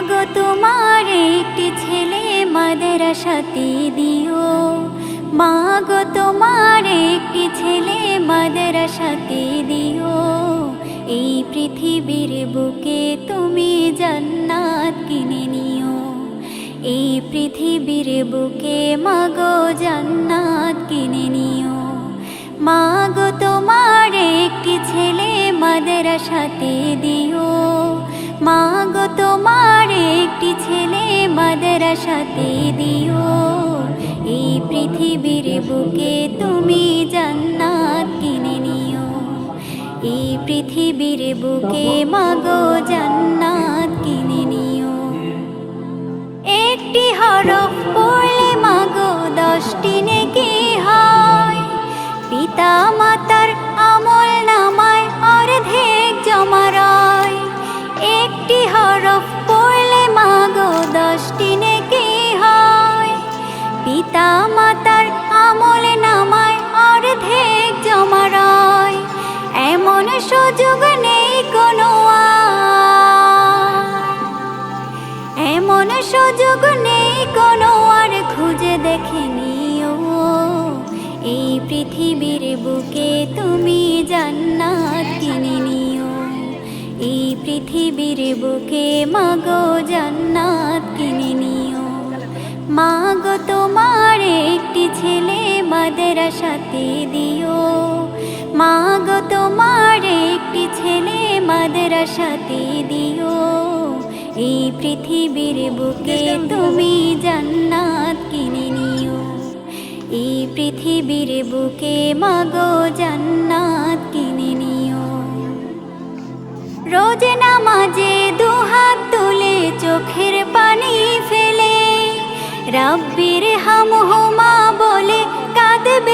মাগো তোমার একটি ছেলে মাদ্রাসাতে দিও, মাগো তোমার একটি ছেলে মাদ্রাসাতে দিও। এই পৃথিবীর বুকে তুমি জান্নাত কিনে নিও, এই পৃথিবীর বুকে মাগো জান্নাত কিনে নিও। মাগো তোমার একটি ছেলে মাদ্রাসাতে দিও, মাগো তোমার একটি ছেলে মাদ্রাসাতে দিও। এই পৃথিবীর বুকে তুমি জান্নাত কিনে নিও, এই পৃথিবীর বুকে মাগো জান্নাত কিনে নিও। একটি হরফ পড়লে মাগো 10টি নেকি হয়, পিতা মাতার আমল নামায় অর্ধেক জমা রয়। একটি হরফ পড়লে মাগো 10টি নেকি হয়, পিতা মাতার আমল নামায় অর্ধেক জমা রয়। এমন সুযোগ নেই কোনো আর, এমন সুযোগ নেই কোনো আর, খুঁজে দেখে নিও। এই পৃথিবীর বুকে তুমি জান্নাত কিনে নিও, এই পৃথিবীর বুকে মাগো জান্নাত কিনে নিও। মাগো তোমার একটি ছেলে মাদ্রাসাতে দিও, মাগো তোমার একটি ছেলে মাদ্রাসাতে দিও। এই পৃথিবীর বুকে তুমি জান্নাত কিনে নিও, এই পৃথিবীর বুকে মাগো জান্নাত কিনে নিও। রোজ নামাজে দুহাত তুলে চোখের পানি ফেলে রাব্বির হামহুমা বলে কাঁদবে